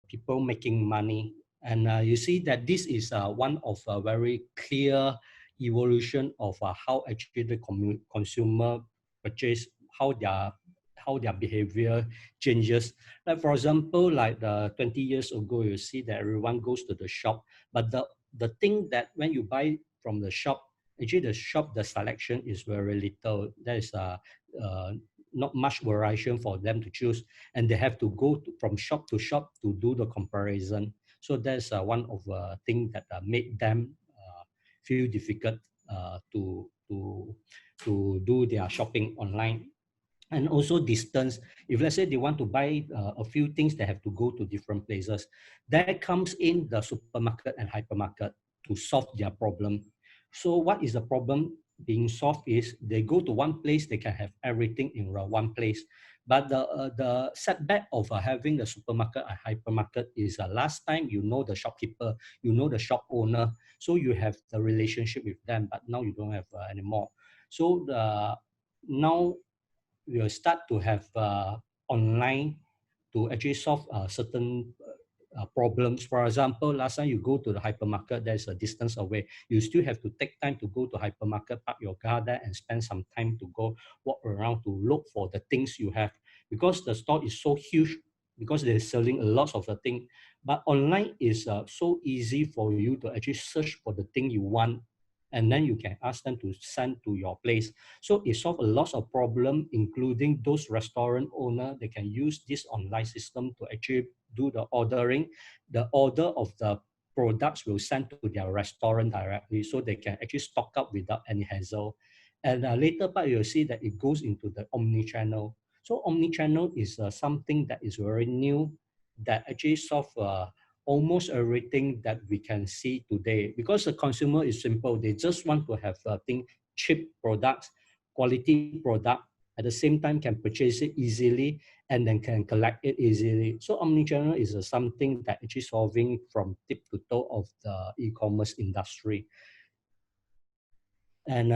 people making money. And you see that this is one of a very clear evolution of how actually the consumer purchase, how their behavior changes. Like for example, like 20 years ago, you see that everyone goes to the shop, but the thing that when you buy from the shop, actually the shop, the selection is very little. There is not much variation for them to choose, and they have to go from shop to shop to do the comparison. So that's one of the things that made them feel difficult to do their shopping online. And also distance. If let's say they want to buy a few things, they have to go to different places. That comes in the supermarket and hypermarket to solve their problem. So what is the problem being solved is they go to one place, they can have everything in one place. But the setback of having the supermarket and hypermarket is last time you know the shopkeeper, you know the shop owner, so you have the relationship with them, but now you don't have anymore. So now we'll start to have online to actually solve certain problems. For example, last time you go to the hypermarket, there's a distance away. You still have to take time to go to hypermarket, park your car there, and spend some time to go walk around to look for the things you have, because the store is so huge, because they're selling a lot of the thing. But online is so easy for you to actually search for the thing you want, and then you can ask them to send to your place. So it solves a lot of problem, including those restaurant owner. They can use this online system to actually do the ordering. The order of the products will send to their restaurant directly, so they can actually stock up without any hassle. And later part, you'll see that it goes into the omni-channel. So omni-channel is something that is very new, that actually solve almost everything that we can see today. Because the consumer is simple, they just want to have cheap products, quality product, at the same time can purchase it easily, and then can collect it easily. So omnichannel is something that actually solving from tip to toe of the e-commerce industry. And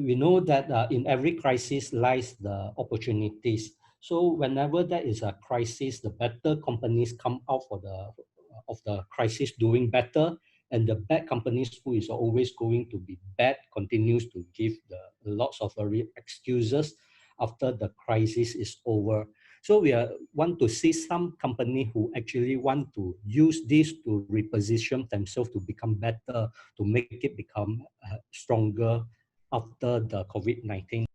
we know that in every crisis lies the opportunities. So whenever there is a crisis, the better companies come out of the crisis doing better, and the bad companies who is always going to be bad continues to give lots of excuses after the crisis is over. So we want to see some company who actually want to use this to reposition themselves to become better, to make it become stronger after the COVID-19.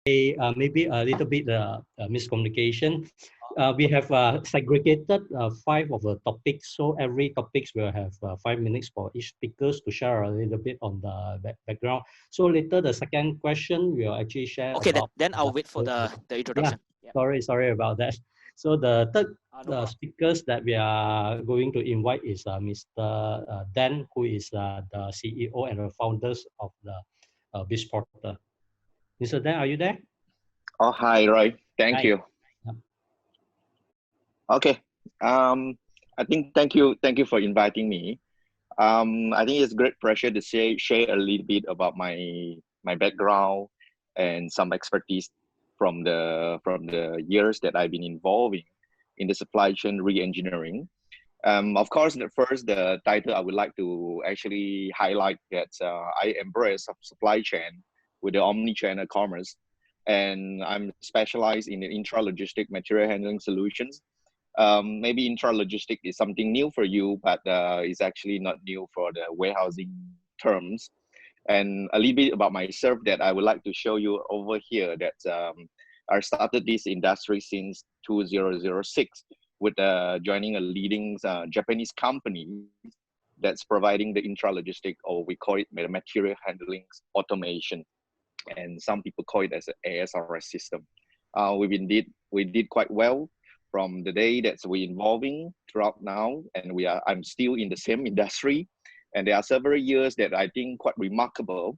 Maybe a little bit miscommunication. We have segregated 5 of the topics, so every topics will have 5 minutes for each speakers to share a little bit on the background. So later the second question we'll actually share. Okay, then I'll wait for the introduction. Yeah. Sorry about that. So the third speakers that we are going to invite is Mr. Dan, who is the CEO and the founders of the Bizporter. Mr. Dan, are you there? Oh, hi, Roy. Thank you. Yeah. Okay. I think thank you for inviting me. I think it's great pleasure to share a little bit about my background and some expertise from the years that I've been involved in the supply chain re-engineering. Of course, the title I would like to actually highlight that I embrace supply chain with the omni-channel commerce, and I'm specialized in the intra-logistic material handling solutions. Maybe intra-logistic is something new for you, but it's actually not new for the warehousing terms. And a little bit about myself that I would like to show you over here, that I started this industry since 2006 with joining a leading Japanese company that's providing the intra-logistic, or we call it material handling automation, and some people call it as an ASRS system. We did quite well from the day that we're involving throughout now, and I'm still in the same industry, and there are several years that I think quite remarkable.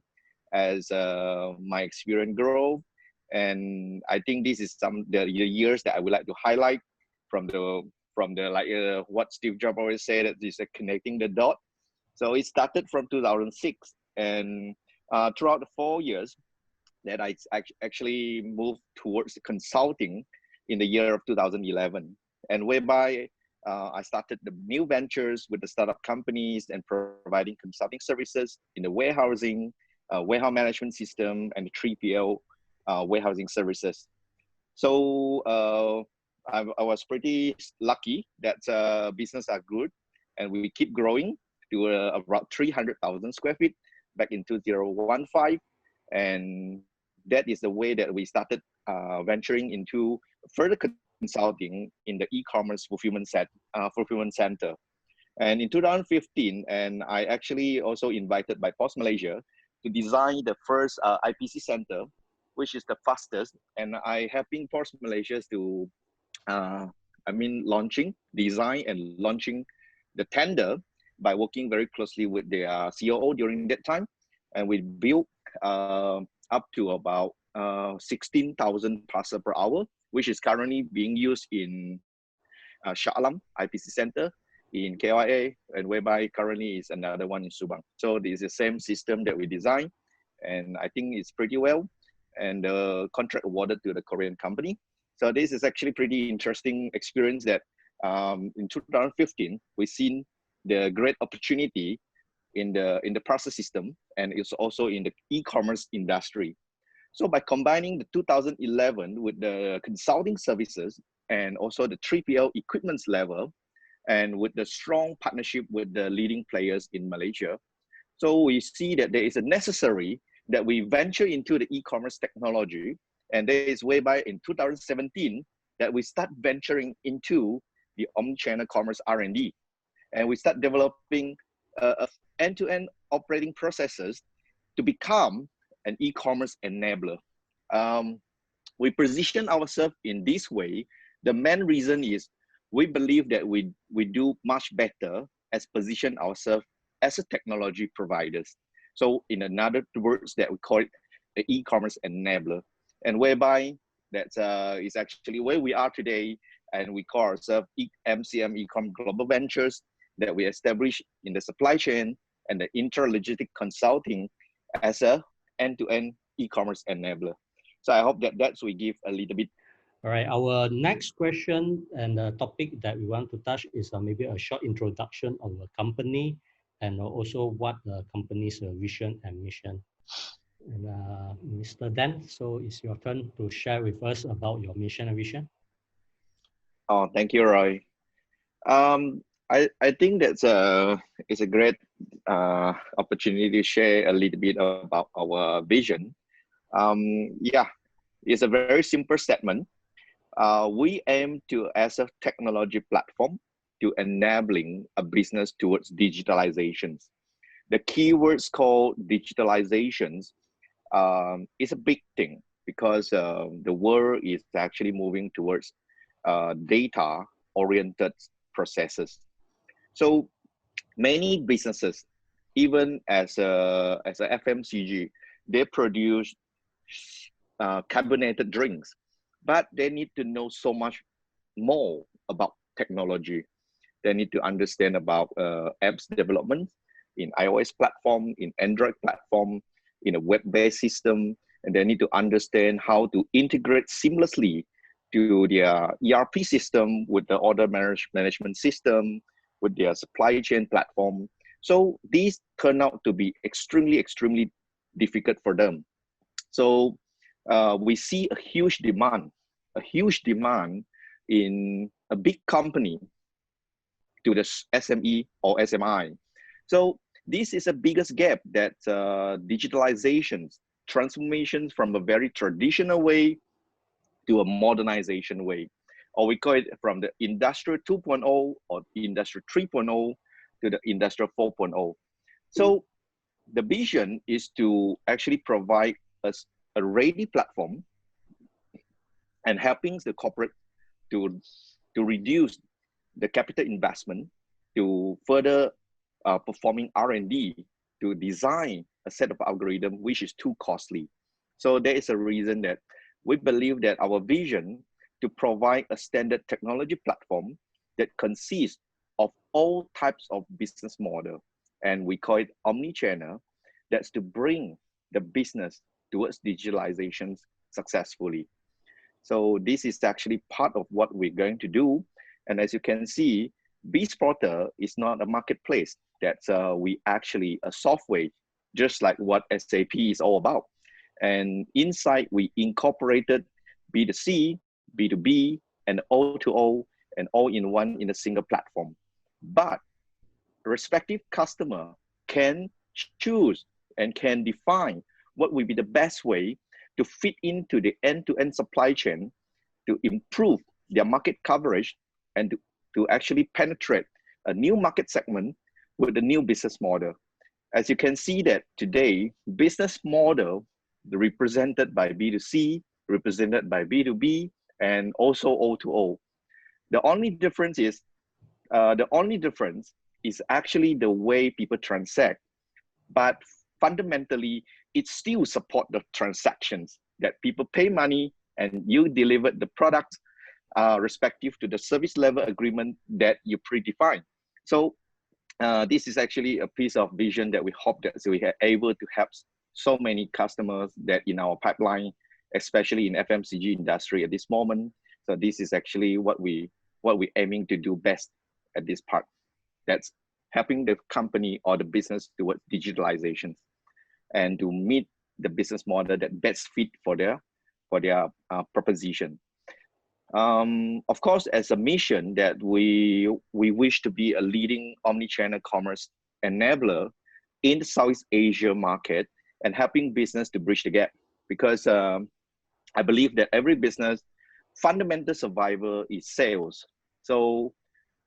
as my experience grow. And I think this is the years that I would like to highlight from the like what Steve Jobs always said, that is connecting the dot. So it started from 2006, and throughout the 4 years that I actually moved towards consulting in the year of 2011, and whereby I started the new ventures with the startup companies and providing consulting services in the warehousing, warehouse management system, and the 3PL warehousing services. So I was pretty lucky that business are good, and we keep growing to about 300,000 square feet back in 2015. And that is the way that we started venturing into further consulting in the e-commerce fulfillment center. And in 2015, and I actually also invited by Post Malaysia to design the first IPC center, which is the fastest. And I helping Post Malaysia to, design and launching the tender by working very closely with their COO during that time. And we built up to about 16,000 parcel per hour, which is currently being used in Shah Alam IPC Center in KIA, and whereby currently is another one in Subang. So this is the same system that we designed, and I think it's pretty well, and the contract awarded to the Korean company. So this is actually pretty interesting experience that in 2015, we've seen the great opportunity in the process system, and it's also in the e-commerce industry. So by combining the 2011 with the consulting services and also the 3PL equipment level, and with the strong partnership with the leading players in Malaysia, so we see that there is a necessary that we venture into the e-commerce technology, and there is whereby in 2017 that we start venturing into the omnichannel commerce R&D, and we start developing end-to-end operating processes to become an e-commerce enabler. We position ourselves in this way. The main reason is we believe that we do much better as position ourselves as a technology providers. So in another words, that we call it the e-commerce enabler, and whereby that is actually where we are today, and we call ourselves MCM eCom Global Ventures, that we established in the supply chain and the intralogistic consulting as a end-to-end e-commerce enabler. So I hope that that's we give a little bit. All right, our next question and the topic that we want to touch is maybe a short introduction of the company, and also what the company's vision and mission. And Mr. Dan, so it's your turn to share with us about your mission and vision. Oh, thank you, Roy. I think it's a great opportunity to share a little bit about our vision. Yeah, it's a very simple statement. We aim to, as a technology platform, to enabling a business towards digitalizations. The keywords called digitalizations is a big thing, because the world is actually moving towards data-oriented processes. So many businesses, even as a FMCG, they produce carbonated drinks, but they need to know so much more about technology. They need to understand about apps development in iOS platform, in Android platform, in a web-based system, and they need to understand how to integrate seamlessly to their ERP system, with the order management system, with their supply chain platform. So these turn out to be extremely, extremely difficult for them. So we see a huge demand in a big company to the SME or SMI. So this is the biggest gap, that digitalizations, transformations from a very traditional way to a modernization way, or we call it from the industrial 2.0 or industrial 3.0 to the industrial 4.0. So the vision is to actually provide us a ready platform and helping the corporate to reduce the capital investment, to further performing R&D, to design a set of algorithm which is too costly. So there is a reason that we believe that our vision to provide a standard technology platform that consists of all types of business model, and we call it omni-channel, that's to bring the business towards digitalization successfully. So this is actually part of what we're going to do. And as you can see, Bizporter is not a marketplace. That's we actually a software, just like what SAP is all about. And inside we incorporated B2C, B2B, and O2O, and all in one in a single platform. But respective customer can choose and can define what will be the best way to fit into the end-to-end supply chain to improve their market coverage and to actually penetrate a new market segment with the new business model. As you can see that today, business model represented by B2C, represented by B2B, and also O2O. The only difference is actually the way people transact, but fundamentally, it still support the transactions that people pay money and you deliver the product respective to the service level agreement that you predefine. So this is actually a piece of vision that we hope that we are able to help so many customers that in our pipeline, especially in FMCG industry at this moment. So this is actually what we're aiming to do best at this part. That's helping the company or the business towards digitalization and to meet the business model that best fit for their proposition. Of course, as a mission that we wish to be a leading omni-channel commerce enabler in the Southeast Asia market and helping business to bridge the gap, because I believe that every business fundamental survival is sales. So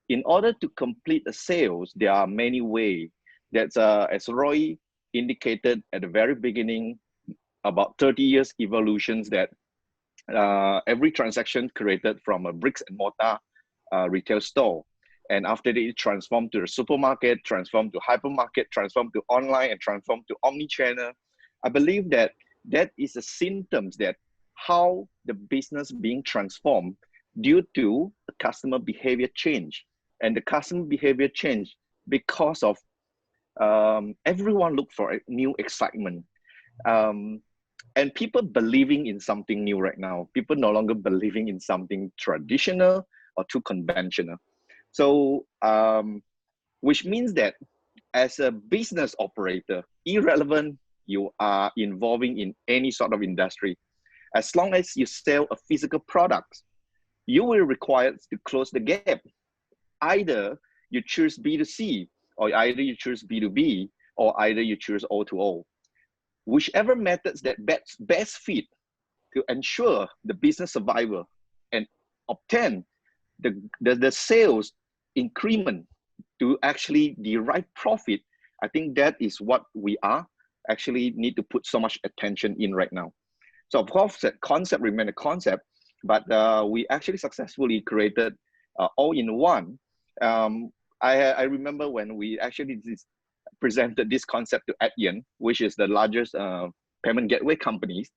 in order to complete the sales, there are many ways. That's as Roy indicated at the very beginning, about 30 years evolutions that every transaction created from a bricks and mortar retail store. And after that, it transformed to a supermarket, transformed to hypermarket, transformed to online, and transformed to omni-channel. I believe that that is a symptoms that how the business being transformed due to the customer behavior change. And the customer behavior change because of everyone look for a new excitement. And people believing in something new right now. People no longer believing in something traditional or too conventional. So, which means that as a business operator, irrelevant you are involving in any sort of industry, as long as you sell a physical product, you will require to close the gap. Either you choose B2C, or either you choose B2B, or either you choose O2O. Whichever methods that best fit to ensure the business survival and obtain the sales increment to actually derive profit, I think that is what we are actually need to put so much attention in right now. So of course, that concept remains a concept, but we actually successfully created all-in-one. I remember when we actually presented this concept to Adyen, which is the largest payment gateway companies.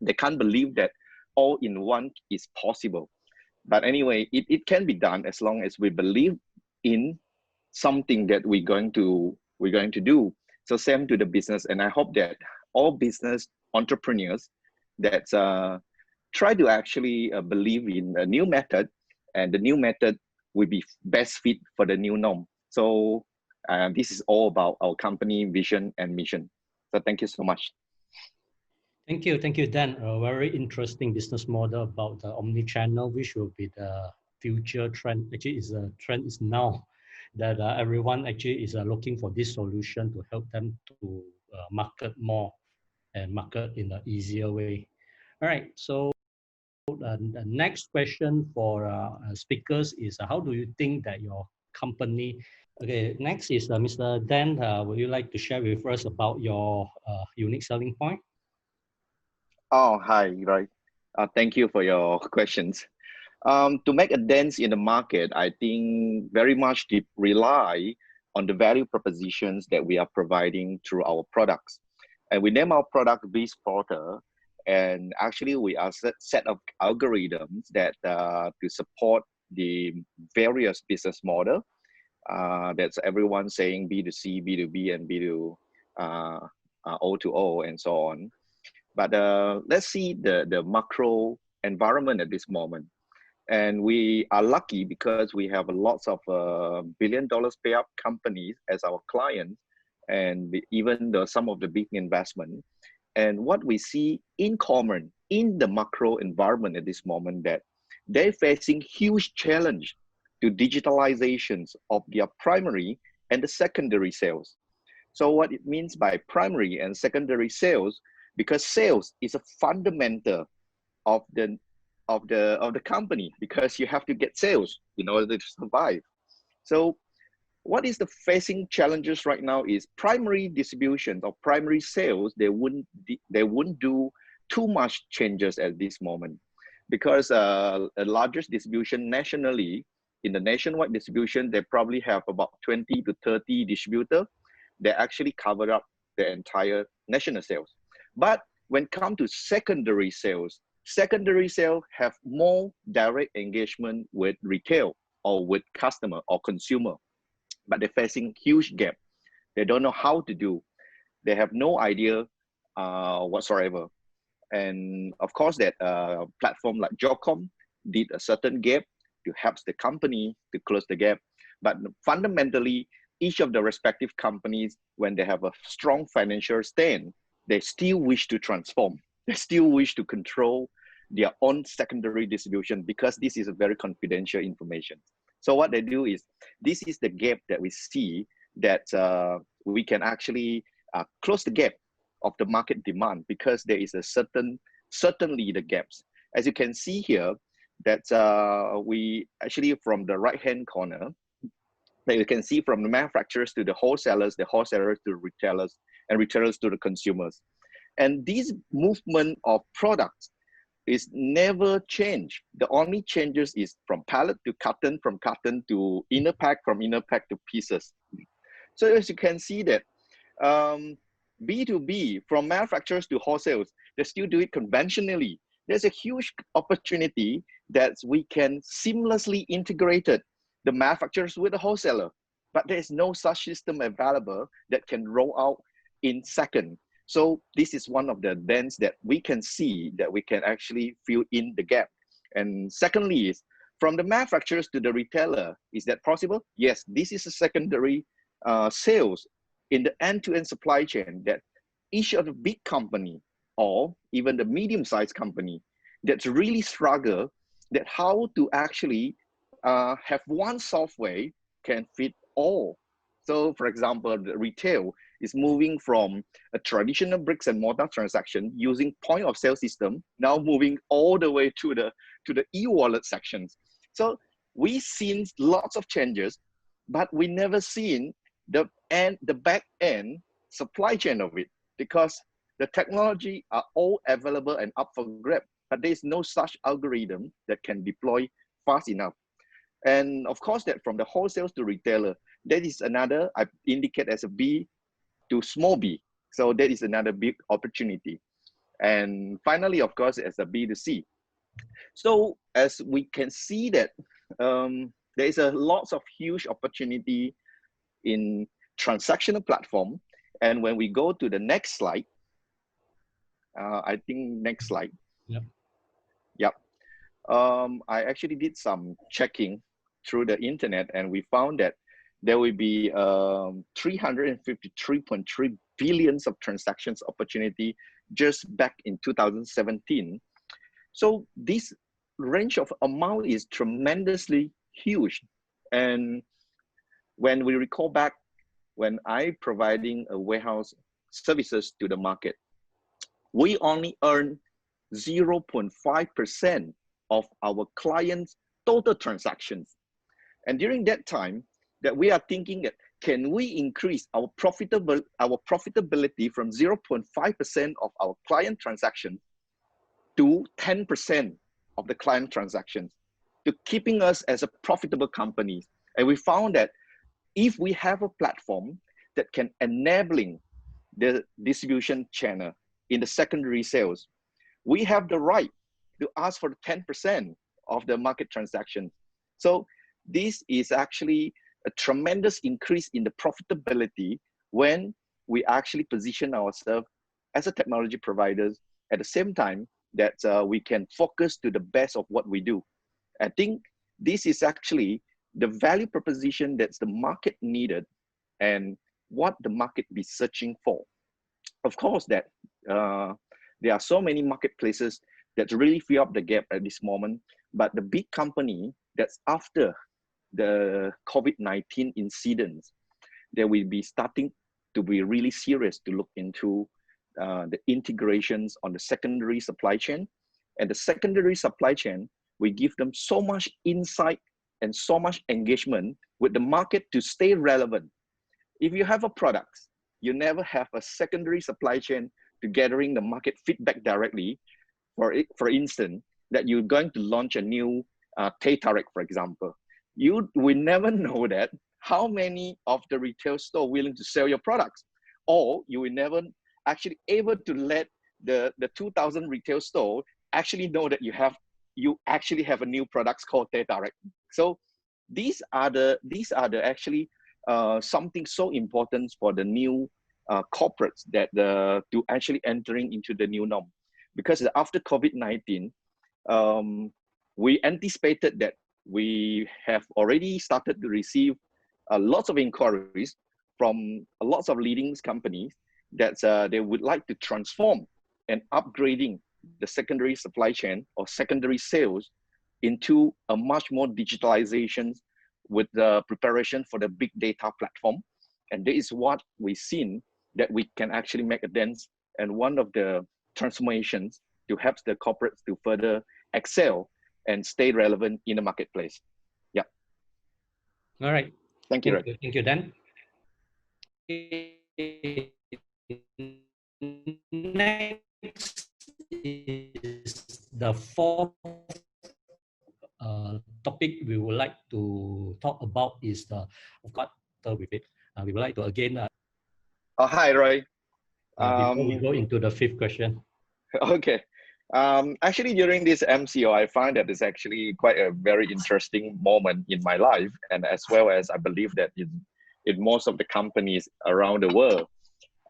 They can't believe that all-in-one is possible. But anyway, it can be done as long as we believe in something that we're going to do. So same to the business, and I hope that all business entrepreneurs that try to actually believe in a new method, and the new method will be best fit for the new norm. So this is all about our company vision and mission. So thank you so much. Thank you, Dan. A very interesting business model about the omni-channel, which will be the future trend. Actually, is a trend is now that everyone actually is looking for this solution to help them to market more and market in an easier way. All right, so the next question for speakers is how do you think that your company, okay, next is Mr. Dan, would you like to share with us about your unique selling point? Oh, hi, right. Thank you for your questions. To make a dent in the market, I think very much rely on the value propositions that we are providing through our products. And we name our product Bizporter. And actually, we are set of algorithms that to support the various business model. That's everyone saying B2C, B2B, and O2O, and so on. But let's see the macro environment at this moment. And we are lucky because we have lots of $1 billion payout companies as our clients, and even some of the big investment. And what we see in common in the macro environment at this moment, that they're facing huge challenge to digitalizations of their primary and the secondary sales. So what it means by primary and secondary sales, because sales is a fundamental of the company, because you have to get sales in order to survive. So what is the facing challenges right now is primary distribution or primary sales. They wouldn't do too much changes at this moment, because a largest distribution nationally, in the nationwide distribution, they probably have about 20 to 30 distributors that actually cover up the entire national sales. But when it comes to secondary sales have more direct engagement with retail or with customer or consumer, but they're facing huge gap. They don't know how to do. They have no idea whatsoever. And of course, that platform like Jocom did a certain gap to help the company to close the gap. But fundamentally, each of the respective companies, when they have a strong financial stand, they still wish to transform. They still wish to control their own secondary distribution, because this is a very confidential information. So what they do is, this is the gap that we see, that we can actually close the gap of the market demand, because there is a certainly the gaps. As you can see here, that we actually, from the right-hand corner, that you can see from the manufacturers to the wholesalers to retailers, and retailers to the consumers. And this movement of products is never changed. The only changes is from pallet to carton, from carton to inner pack, from inner pack to pieces. So as you can see that B2B, from manufacturers to wholesales, they still do it conventionally. There's a huge opportunity that we can seamlessly integrate the manufacturers with the wholesaler, but there is no such system available that can roll out in second. So this is one of the dents that we can see, that we can actually fill in the gap. And secondly is, from the manufacturers to the retailer, is that possible? Yes, this is a secondary sales in the end-to-end supply chain, that each of the big company or even the medium-sized company that's really struggle, that how to actually have one software can fit all. So for example, the retail is moving from a traditional bricks and mortar transaction using point of sale system, now moving all the way to the e-wallet sections. So we've seen lots of changes, but we never seen the back end supply chain of it, because the technology are all available and up for grab, but there is no such algorithm that can deploy fast enough. And of course, that from the wholesale to retailer, that is another, I indicate as a B to small b. So that is another big opportunity. And finally, of course, as a B2C. So as we can see that there is a lots of huge opportunity in transactional platform. And when we go to the next slide, I think next slide. Yep. Yep. I actually did some checking through the internet, and we found that there will be 353.3 billions of transactions opportunity just back in 2017. So this range of amount is tremendously huge. And when we recall back, when I providing a warehouse services to the market, we only earn 0.5% of our clients' total transactions. And during that time, that we are thinking that, can we increase our profitability from 0.5% of our client transactions to 10% of the client transactions, to keeping us as a profitable company. And we found that if we have a platform that can enabling the distribution channel in the secondary sales, we have the right to ask for 10% of the market transaction. So this is actually a tremendous increase in the profitability when we actually position ourselves as a technology providers at the same time that we can focus to the best of what we do. I think this is actually the value proposition that's the market needed and what the market be searching for. Of course, that there are so many marketplaces that really fill up the gap at this moment, but the big company that's after the COVID-19 incidents, they will be starting to be really serious to look into the integrations on the secondary supply chain. And the secondary supply chain, we give them so much insight and so much engagement with the market to stay relevant. If you have a product, you never have a secondary supply chain to gathering the market feedback directly. For instance, that you're going to launch a new teh tarik, for example. You will never know that how many of the retail store willing to sell your products, or you will never actually able to let the 2,000 retail store actually know that you actually have a new product called teh tarik. So these are the actually something so important for the new corporates that to actually entering into the new norm. Because after COVID-19, we anticipated that we have already started to receive lots of inquiries from lots of leading companies that they would like to transform and upgrading the secondary supply chain or secondary sales into a much more digitalization with the preparation for the big data platform. And this is what we've seen that we can actually make a dent and one of the transformations to help the corporates to further excel and stay relevant in the marketplace. Yeah. All right. Thank you, Ray. Thank you, Dan. Next is the fourth topic we would like to talk about is of course, with it. We would like to again. Oh, hi, Roy. Before we go into the fifth question. Okay. Actually, during this MCO, I find that it's actually quite a very interesting moment in my life, and as well as I believe that in most of the companies around the world.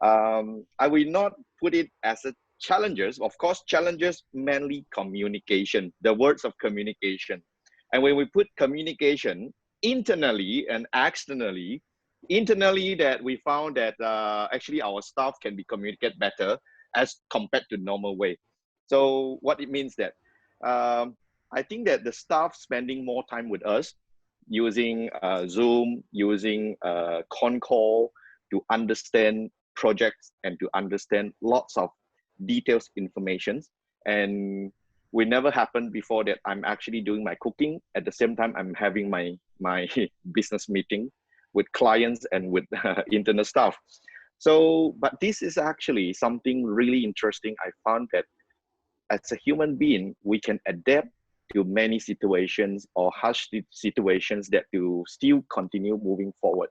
I will not put it as a challenges. Of course, challenges mainly communication, the words of communication. And when we put communication internally and externally, internally that we found that actually our staff can be communicate better as compared to normal way. So what it means that I think that the staff spending more time with us using Zoom, using con call to understand projects and to understand lots of details information. And we never happened before that I'm actually doing my cooking at the same time I'm having my business meeting with clients and with internal staff. So, but this is actually something really interesting. I found that as a human being, we can adapt to many situations or harsh situations that to still continue moving forward.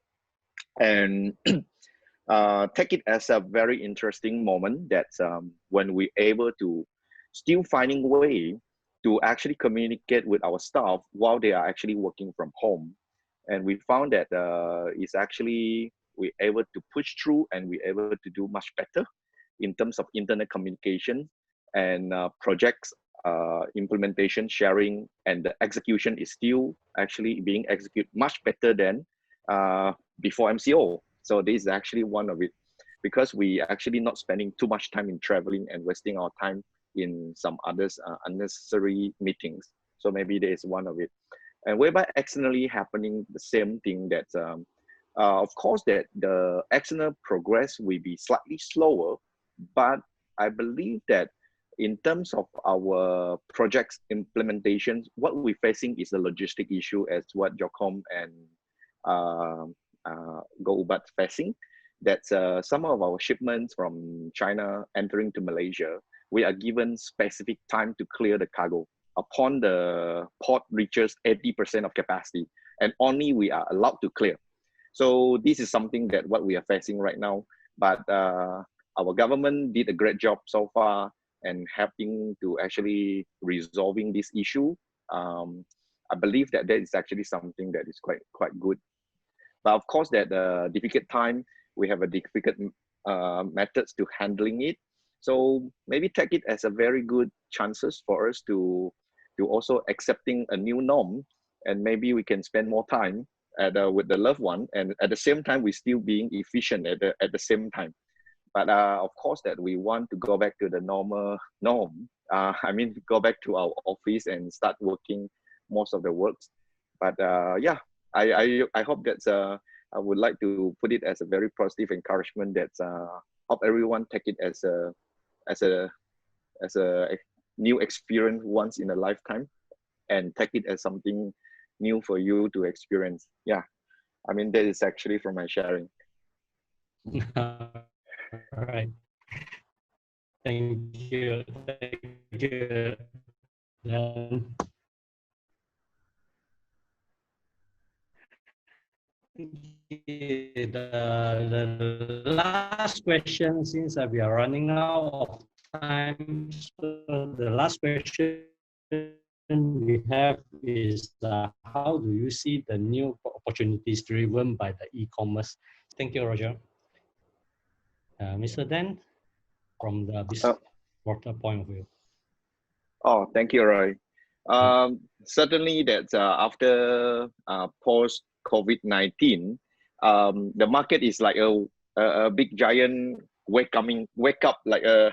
And take it as a very interesting moment that when we're able to still finding way to actually communicate with our staff while they are actually working from home. And we found that it's actually we're able to push through and we're able to do much better in terms of internet communication and projects implementation, sharing, and the execution is still actually being executed much better than before MCO. So this is actually one of it, because we actually not spending too much time in traveling and wasting our time in some others unnecessary meetings. So maybe there is one of it. And whereby externally happening the same thing that, of course, that the external progress will be slightly slower, but I believe that in terms of our projects implementations, what we're facing is a logistic issue as what Jocom and Go facing. That's some of our shipments from China entering to Malaysia, we are given specific time to clear the cargo. Upon the port reaches 80% of capacity, and only we are allowed to clear. So this is something that what we are facing right now. but our government did a great job so far and helping to actually resolving this issue. I believe that is actually something that is quite good. But of course, that difficult time, we have a difficult methods to handling it. So maybe take it as a very good chances for us to also accepting a new norm, and maybe we can spend more time with the loved one, and at the same time we still being efficient at the same time. But of course, that we want to go back to the normal norm. I mean, go back to our office and start working most of the works. But yeah, I hope that I would like to put it as a very positive encouragement that hope everyone take it as a new experience once in a lifetime, and take it as something new for you to experience. Yeah, I mean, that is actually from my sharing. All right. Thank you. Thank you. Then the last question, since we are running out of time, so the last question we have is how do you see the new opportunities driven by the e-commerce? Thank you, Roger. Mr. Dan, from the Bizporter point of view. Oh, thank you, Roy. Certainly that after post COVID-19, the market is like a big giant wake up, like a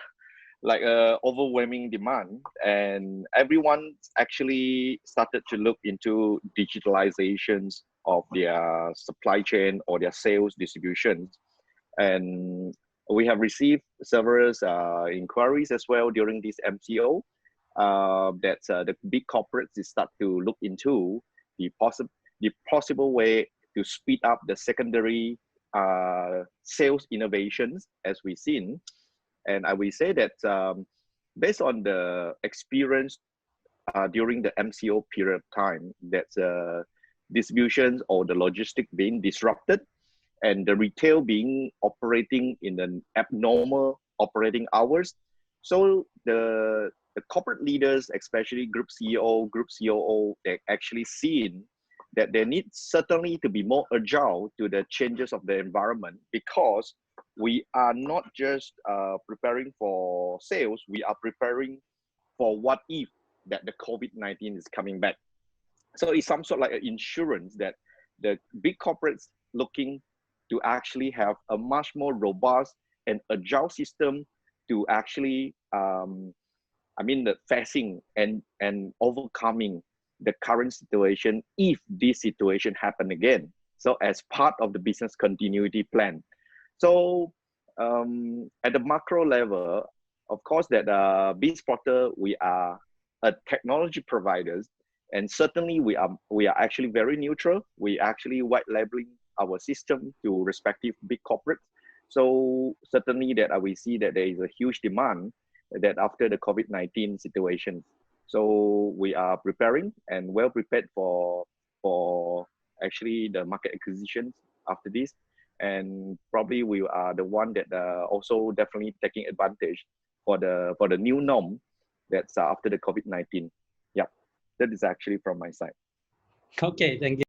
overwhelming demand, and everyone actually started to look into digitalizations of their supply chain or their sales distributions. And we have received several inquiries as well during this MCO, that the big corporates start to look into the possible way to speed up the secondary sales innovations as we've seen. And I will say that based on the experience during the MCO period of time, that distributions or the logistic being disrupted, and the retail being operating in an abnormal operating hours. So the corporate leaders, especially group CEO, group COO, they actually seen that they need certainly to be more agile to the changes of the environment, because we are not just preparing for sales, we are preparing for what if that the COVID-19 is coming back. So it's some sort of like an insurance that the big corporates looking to actually have a much more robust and agile system to actually, the facing and overcoming the current situation if this situation happen again. So as part of the business continuity plan. So at the macro level, of course, that Bizporter, we are a technology providers, and certainly we are actually very neutral. We actually white labeling our system to respective big corporates. So certainly that we see that there is a huge demand that after the COVID-19 situation. So we are preparing and well prepared for actually the market acquisitions after this. And probably we are the one that also definitely taking advantage for the new norm that's after the COVID-19. Yeah, that is actually from my side. Okay, thank you.